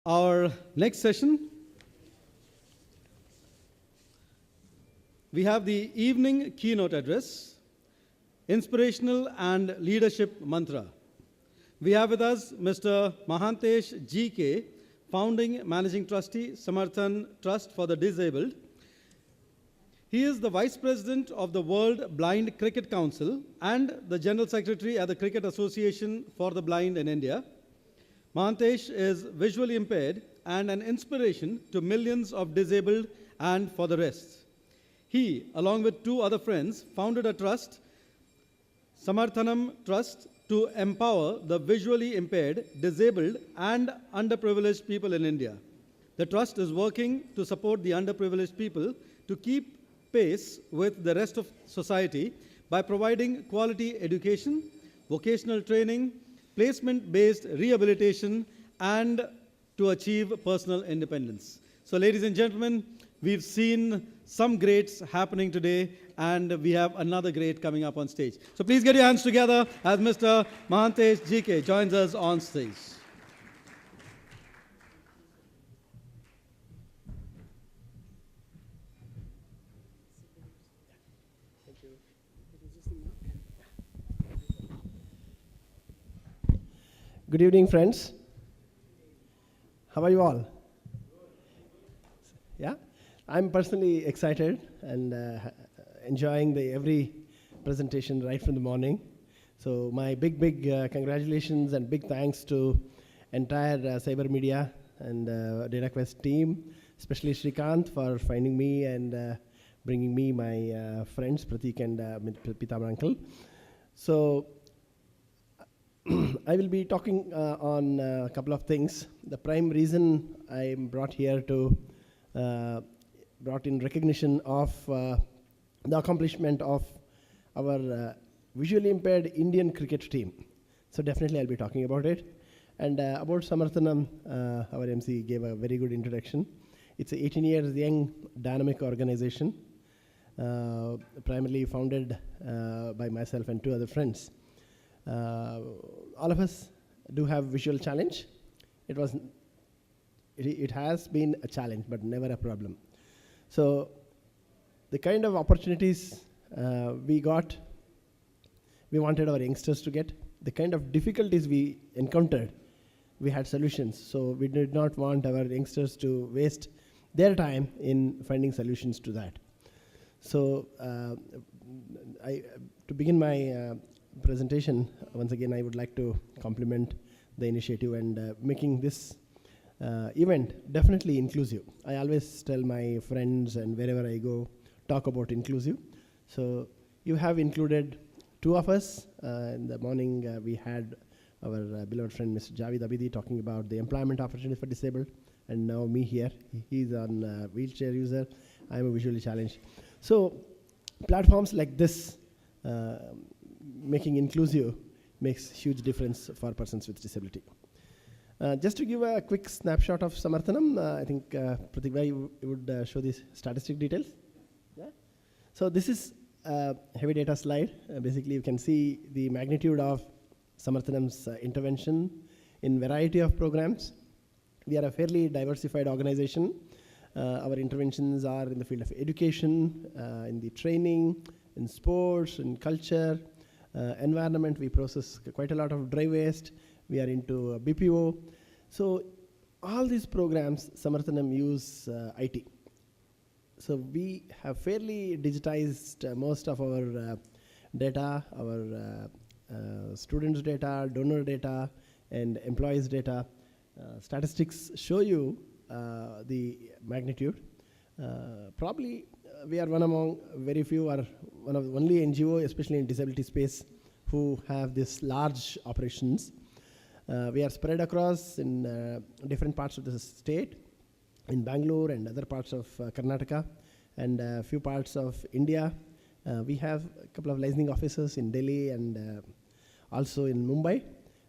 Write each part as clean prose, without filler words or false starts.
Our next session, we have the evening keynote address, Inspirational and Leadership Mantra. We have with us Mr. Mahantesh G.K., Founding Managing Trustee, Samarthan Trust for the Disabled. He is the Vice President of the World Blind Cricket Council and the General Secretary at the Cricket Association for the Blind in India. Mahantesh is visually impaired and an inspiration to millions of disabled and for the rest. He, along with two other friends, founded a trust, Samarthanam Trust, to empower the visually impaired, disabled, and underprivileged people in India. The trust is working to support the underprivileged people to keep pace with the rest of society by providing quality education, vocational training, placement-based rehabilitation, and to achieve personal independence. So, ladies and gentlemen, we've seen some greats happening today, and we have another great coming up on stage. So please get your hands together as Mr. Mahantesh G.K. joins us on stage. Thank you. Good evening, friends. How are you all? Yeah? I'm personally excited and enjoying every presentation right from the morning. So my big congratulations and big thanks to entire cyber media and DataQuest team, especially Srikanth for finding me and bringing me my friends Pratik and Pitamar uncle. So I will be talking on a couple of things. The prime reason I am brought here to brought in recognition of the accomplishment of our visually impaired Indian cricket team. So definitely I'll be talking about it. And about Samarthanam, our MC gave a very good introduction. It's an 18 years young dynamic organization, primarily founded by myself and two other friends. All of us do have visual challenge. It has been a challenge, but never a problem. So the kind of opportunities we got, we wanted our youngsters to get. The kind of difficulties we encountered, we had solutions. So we did not want our youngsters to waste their time in finding solutions to that. So to begin my presentation, once again, I would like to compliment the initiative and making this event definitely inclusive. I always tell my friends and wherever I go, talk about inclusive. So you have included two of us. In the morning, we had our beloved friend, Mr. Javid Abidi, talking about the employment opportunity for disabled, and now me here. He's on wheelchair user. I'm a visually challenged. So platforms like this, making inclusive, makes huge difference for persons with disability. Just to give a quick snapshot of Samarthanam, I think Pratik bhai, you would show these statistic details. Yeah? So this is a heavy data slide. Basically, you can see the magnitude of Samarthanam's intervention in variety of programs. We are a fairly diversified organization. Our interventions are in the field of education, in the training, in sports, in culture, environment. We process quite a lot of dry waste. We are into BPO. So all these programs, Samarthanam use IT. So we have fairly digitized most of our data, our students' data, donor data, and employees' data. Statistics show you the magnitude. Probably we are one among very few, or one of the only NGO, especially in disability space, who have this large operations. We are spread across in different parts of the state, in Bangalore and other parts of Karnataka, and a few parts of India. We have a couple of licensing offices in Delhi and also in Mumbai.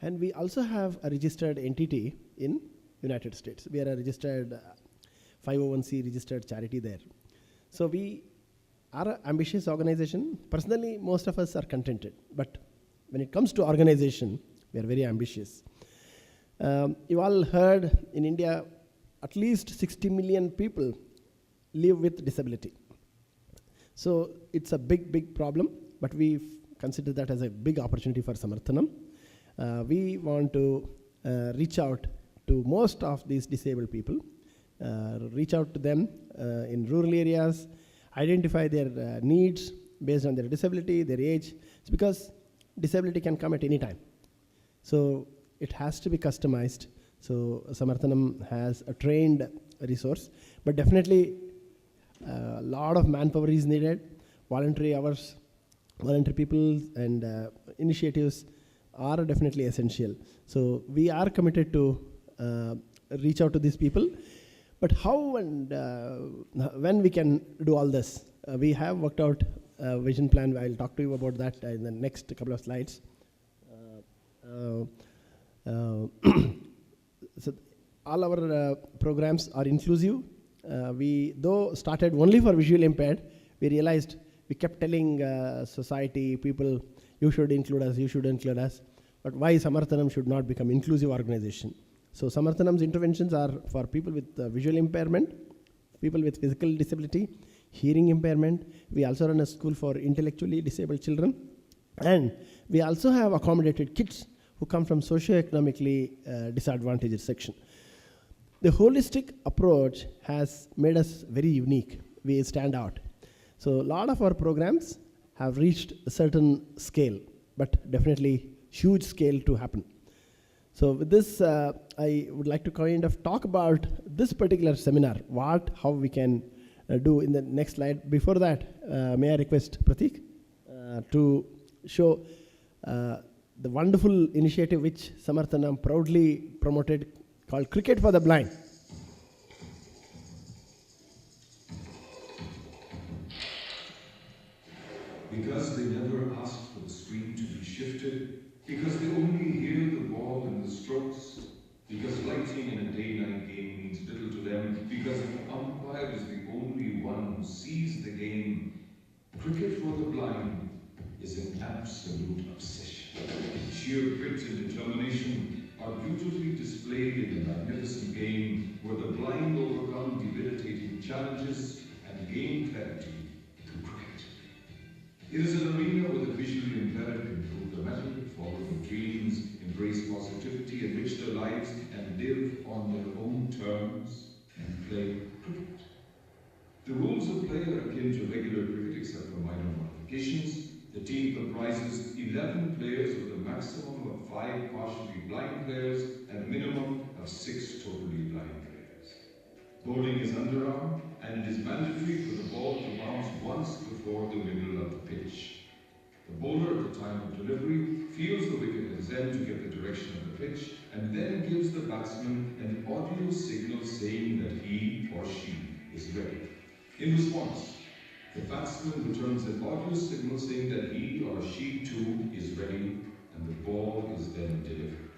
And we also have a registered entity in United States. We are a registered 501c registered charity there. So we are an ambitious organization. Personally, most of us are contented. But when it comes to organization, we are very ambitious. You all heard in India, at least 60 million people live with disability. So it's a big, big problem, but we consider that as a big opportunity for Samarthanam. We want to reach out to most of these disabled people, reach out to them in rural areas, identify their needs based on their disability, their age. It's because disability can come at any time. So it has to be customized. So Samarthanam has a trained resource, but definitely a lot of manpower is needed, voluntary hours, voluntary people and initiatives are definitely essential. So we are committed to reach out to these people, but how and when we can do all this? We have worked out a vision plan. I'll talk to you about that in the next couple of slides. So all our programs are inclusive. We, though, started only for visually impaired, we realized we kept telling society, people, you should include us, you should include us. But why Samarthanam should not become inclusive organization? So Samarthanam's interventions are for people with visual impairment, people with physical disability, hearing impairment. We also run a school for intellectually disabled children. And we also have accommodated kids who come from socioeconomically disadvantaged section. The holistic approach has made us very unique. We stand out. So a lot of our programs have reached a certain scale, but definitely huge scale to happen. So with this, I would like to kind of talk about this particular seminar, how we can do in the next slide. Before that, may I request Pratik to show the wonderful initiative which Samarthanam proudly promoted called Cricket for the Blind. Because they never asked for the screen to be shifted, because they only hear the ball and the strokes, because lighting in a day-night game means little to them, because the umpire is the only one who sees the game, cricket for the blind is an absolute obsession. Sheer grit and determination are beautifully displayed in a magnificent game where the blind overcome debilitating challenges and gain clarity through cricket. It is an arena where the visually impaired can prove the metal, follow their dreams, embrace positivity, enrich their lives, and live on their own terms and play cricket. The rules of play are akin to regular cricket except for minor modifications. The team comprises 11 players with a maximum of 5 partially blind players and a minimum of 6 totally blind players. Bowling is underarm, and it is mandatory for the ball to bounce once before the middle of the pitch. The bowler at the time of delivery feels the wicket at his end to get the direction of the pitch and then gives the batsman an audio signal saying that he or she is ready. In response, the batsman returns an audio signal saying that he or she too is ready and the ball is then delivered.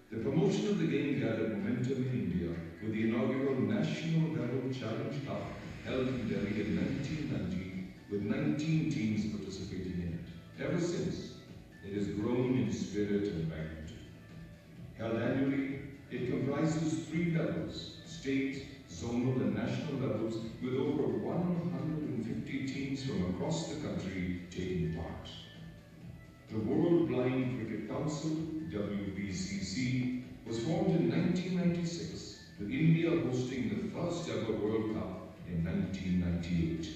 The promotion of the game gathered momentum in India with the inaugural National Level Challenge Cup held in Delhi in 1990 with 19 teams participating in it. Ever since, it has grown in spirit and magnitude. Held annually, it comprises 3 levels, state, zonal and national levels, with over 150 teams from across the country taking part. The World Blind Cricket Council, WBCC, was formed in 1996, with India hosting the first ever World Cup in 1998.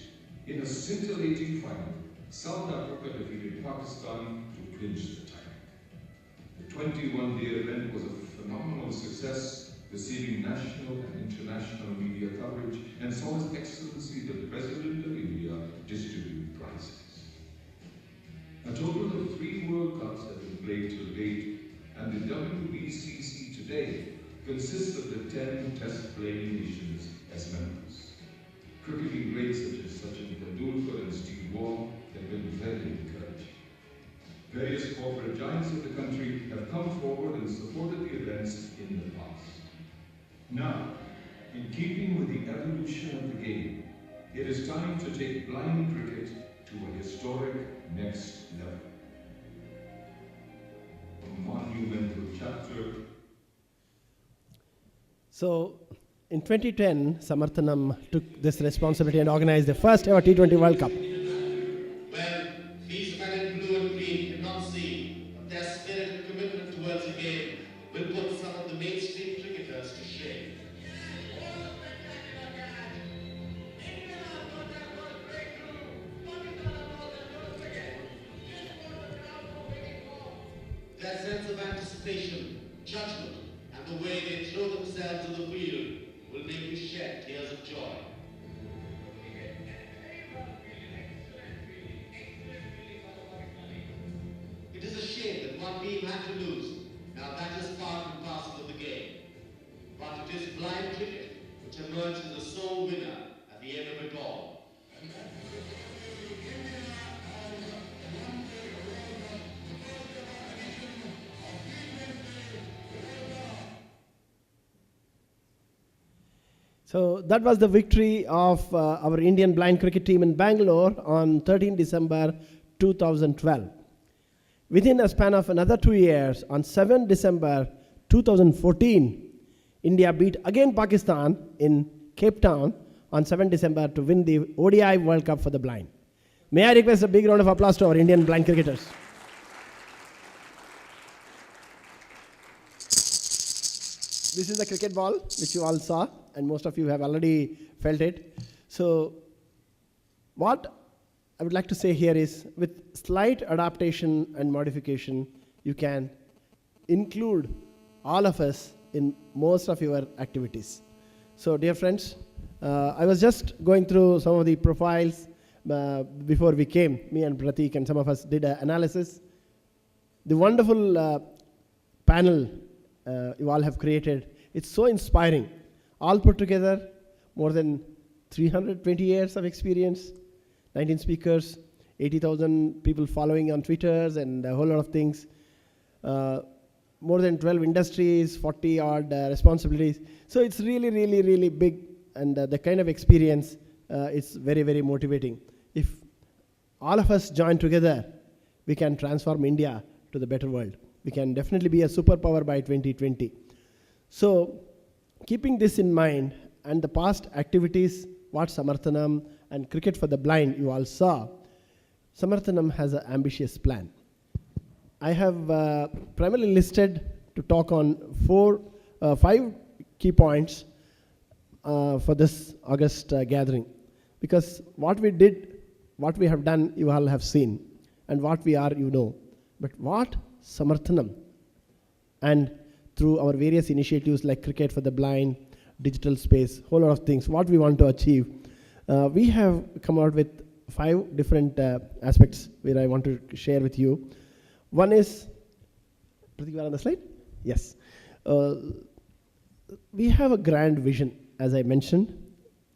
In a scintillating final, South Africa defeated Pakistan to clinch the title. The 21-day event was a phenomenal success, receiving national and international media coverage, and saw His Excellency the President of India distribute prizes. A total of 3 World Cups have been played till date, and the WBCC today consists of the 10 test-playing nations as members. Cricketing greats such as Sachin Tendulkar and Steve Waugh have been very encouraging. Various corporate giants of the country have come forward and supported the events in the past. Now, in keeping with the evolution of the game, it is time to take blind cricket to a historic next level. A monumental chapter So in 2010, Samarthanam took this responsibility and organized the first ever T20 World Cup. Well, these men in blue and green cannot see, but their spirit and commitment towards the game will put some of the mainstream cricketers to shame. Their sense of anticipation, judgment, and the way they throw themselves in the field will make you shed tears of joy. It is a shame that one team had to lose. Now that is part and parcel of the game. But it is blind cricket which emerged as the sole winner at the end of it all. So that was the victory of our Indian blind cricket team in Bangalore on 13 December 2012. Within a span of another 2 years, on 7 December 2014, India beat again Pakistan in Cape Town on 7 December to win the ODI World Cup for the blind. May I request a big round of applause to our Indian blind cricketers. This is the cricket ball, which you all saw, and most of you have already felt it. So what I would like to say here is, with slight adaptation and modification, you can include all of us in most of your activities. So dear friends, I was just going through some of the profiles before we came. Me and Pratik and some of us did an analysis. The wonderful panel you all have created, it's so inspiring. All put together, more than 320 years of experience, 19 speakers, 80,000 people following on Twitters, and a whole lot of things. More than 12 industries, 40 odd responsibilities. So it's really, really, really big, and the kind of experience is very, very motivating. If all of us join together, we can transform India to the better world. We can definitely be a superpower by 2020. So keeping this in mind, and the past activities, what Samarthanam and Cricket for the Blind you all saw, Samarthanam has an ambitious plan. I have primarily listed to talk on 5 key points for this August gathering. Because what we did, what we have done, you all have seen. And what we are, you know. But what Samarthanam, and through our various initiatives like Cricket for the Blind, digital space, whole lot of things, what we want to achieve, we have come out with 5 different aspects where I want to share with you. One is, Pratik, you are on the slide? Yes. We have a grand vision, as I mentioned,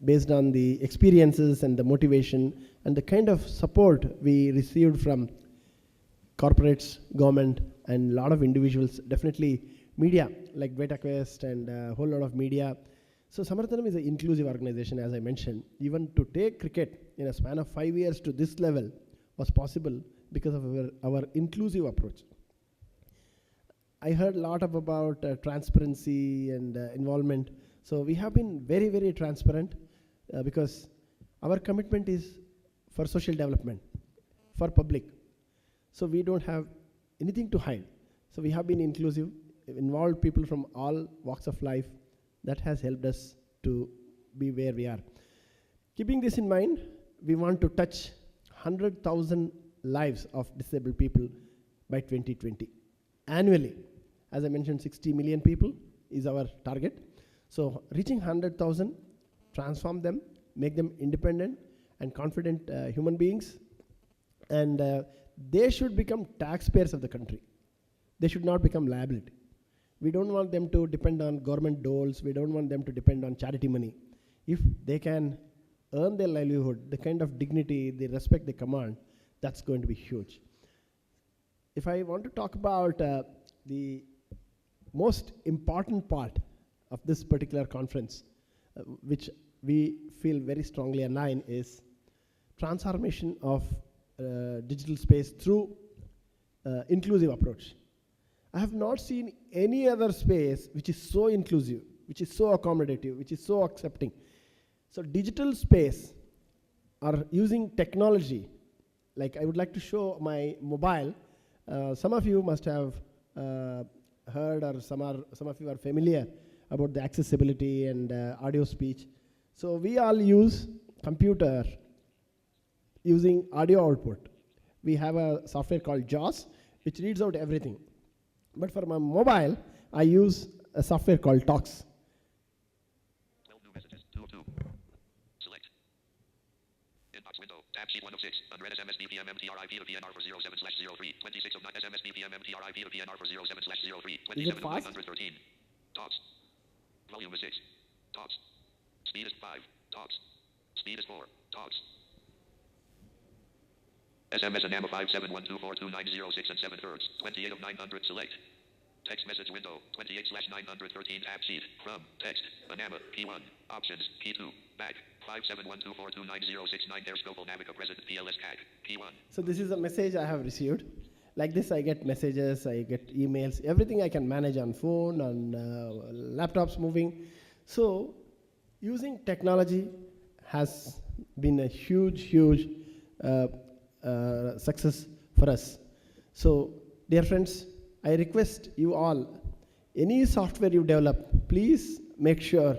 based on the experiences and the motivation and the kind of support we received from corporates, government, and a lot of individuals, definitely media, like DataQuest and a whole lot of media. So Samarthanam is an inclusive organization, as I mentioned. Even to take cricket in a span of 5 years to this level was possible because of our inclusive approach. I heard a lot about transparency and involvement. So we have been very, very transparent because our commitment is for social development, for public. So we don't have anything to hide. So we have been inclusive, involved people from all walks of life. That has helped us to be where we are. Keeping this in mind, we want to touch 100,000 lives of disabled people by 2020. Annually, as I mentioned, 60 million people is our target. So reaching 100,000, transform them, make them independent and confident human beings, and they should become taxpayers of the country. They should not become liability. We don't want them to depend on government doles. We don't want them to depend on charity money. If they can earn their livelihood, the kind of dignity, the respect they command, that's going to be huge. If I want to talk about the most important part of this particular conference, which we feel very strongly aligned, is transformation of digital space through inclusive approach. I have not seen any other space which is so inclusive, which is so accommodative, which is so accepting. So digital space are using technology. Like I would like to show my mobile. Some of you must have heard, or some of you are familiar about the accessibility and audio speech. So we all use computer using audio output. We have a software called JAWS, which reads out everything. But for my mobile, I use a software called Talks. 12 new messages. 2 of 2. Select. Inbox window. Tab sheet 1 of 6. Unread SMS BPM MTRIP to PNR for 07/03. 26 of 9 SMS BPM MTRIP to PNR for 07/03. 27 of 913. Talks. Volume is 6. Talks. Speed is 5. Talks. Speed is 4. Talks. SMS and AMA 571242906 and 7 thirds. 28 of 900. Select. Text message window. 28/913 tab sheet. From. Text. Anama. P1. Options. P2. Back. 571242906 Scopal Navica President PLS CAG. P1. So this is a message I have received. Like this, I get messages, I get emails, everything I can manage on phone, on laptops moving. So using technology has been a huge success for us. So dear friends, I request you all, any software you develop, please make sure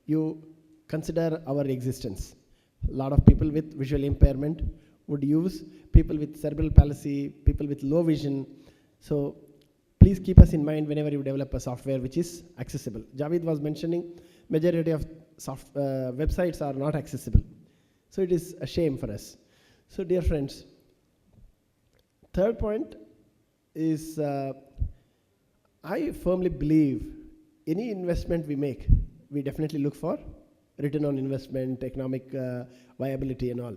you consider our existence. A lot of people with visual impairment would use, people with cerebral palsy, people with low vision. So please keep us in mind whenever you develop a software which is accessible. Javed was mentioning majority of websites are not accessible. So it is a shame for us. So dear friends, third point is I firmly believe any investment we make, we definitely look for return on investment, economic viability and all.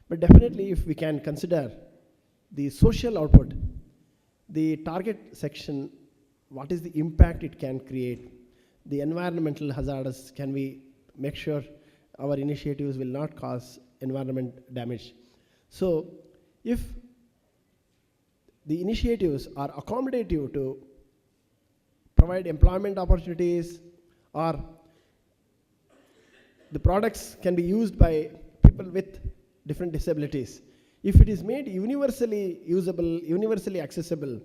But definitely if we can consider the social output, the target section, what is the impact it can create, the environmental hazards, can we make sure our initiatives will not cause environment damage. So if the initiatives are accommodative to provide employment opportunities, or the products can be used by people with different disabilities. If it is made universally usable, universally accessible,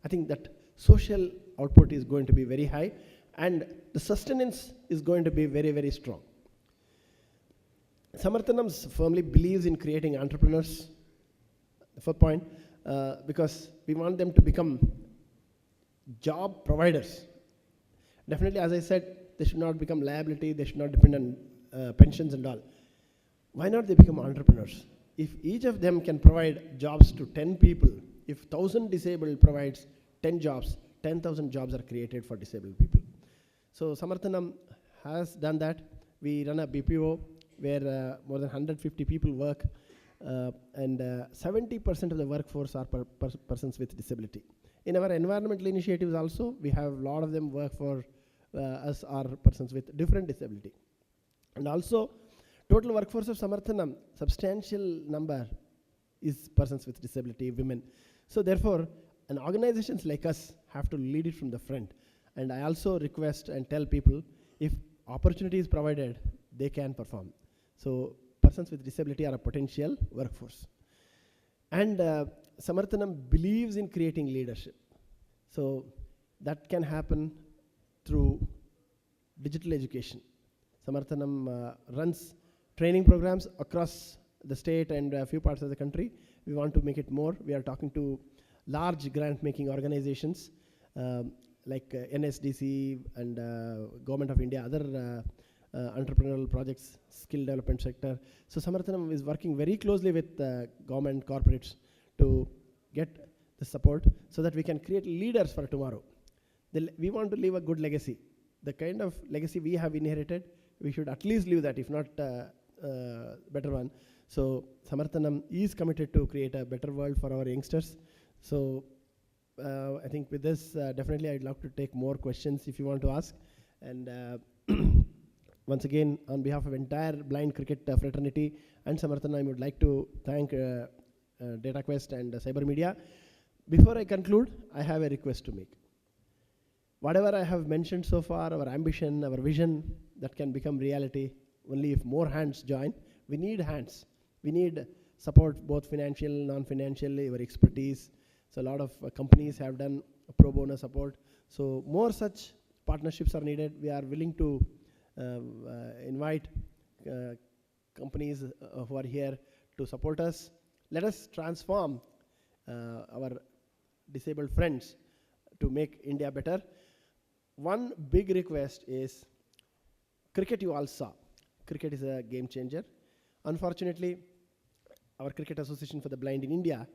I think that social output is going to be very high and the sustenance is going to be very strong. Samarthanam firmly believes in creating entrepreneurs, the fourth point, because we want them to become job providers. Definitely, as I said, they should not become liability, they should not depend on pensions and all. Why not they become entrepreneurs? If each of them can provide jobs to 10 people, if 1,000 disabled provides 10 jobs, 10,000 jobs are created for disabled people. So Samarthanam has done that. We run a BPO where more than 150 people work and 70% of the workforce are persons with disability. In our environmental initiatives also, we have a lot of them work for us are persons with different disability. And also, total workforce of Samarthanam, substantial number is persons with disability, women. So therefore, an organizations like us have to lead it from the front. And I also request and tell people, if opportunity is provided, they can perform. So persons with disability are a potential workforce. And Samarthanam believes in creating leadership. So that can happen through digital education. Samarthanam runs training programs across the state and a few parts of the country. We want to make it more. We are talking to large grant-making organizations like NSDC and Government of India, other entrepreneurial projects, skill development sector. So Samarthanam is working very closely with government corporates to get the support so that we can create leaders for tomorrow. We want to leave a good legacy. The kind of legacy we have inherited, we should at least leave that, if not better one. So Samarthanam is committed to create a better world for our youngsters. So I think with this, definitely I'd love to take more questions if you want to ask. And once again, on behalf of entire blind cricket fraternity and Samarthanam, I would like to thank DataQuest and Cyber Media. Before I conclude, I have a request to make. whatever I have mentioned so far, our ambition, our vision, that can become reality only if more hands join. We need hands. We need support, both financial, non-financial, our expertise. So a lot of companies have done pro bono support. So more such partnerships are needed. We are willing to invite companies who are here to support us. Let us transform our disabled friends to make India better. One big request is cricket. You all saw. Cricket is a game changer. Unfortunately, our Cricket Association for the Blind in India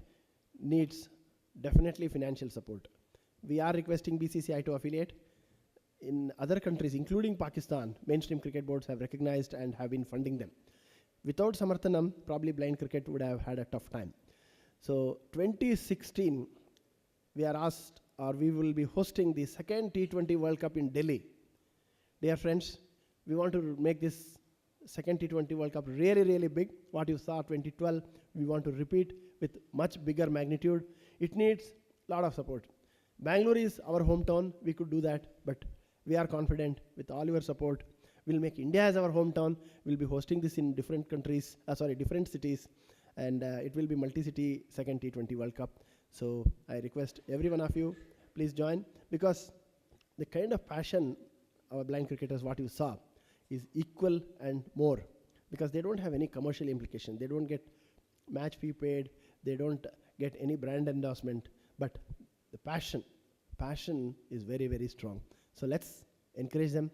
needs definitely financial support. We are requesting BCCI to affiliate. In other countries, including Pakistan, mainstream cricket boards have recognized and have been funding them. Without Samarthanam, probably blind cricket would have had a tough time. So 2016, we are asked, or we will be hosting the second T20 World Cup in Delhi. Dear friends, we want to make this second T20 World Cup really, really big. What you saw 2012, we want to repeat with much bigger magnitude. It needs a lot of support. Bangalore is our hometown. We could do that, but we are confident with all your support. We'll make India as our hometown. We'll be hosting this in different countries, different cities, and it will be multi-city second T20 World Cup. So I request every one of you, please join, because the kind of passion our blind cricketers, what you saw, is equal and more, because they don't have any commercial implication. They don't get match fee paid. They don't get any brand endorsement, but the passion is very, very strong. So let's encourage them.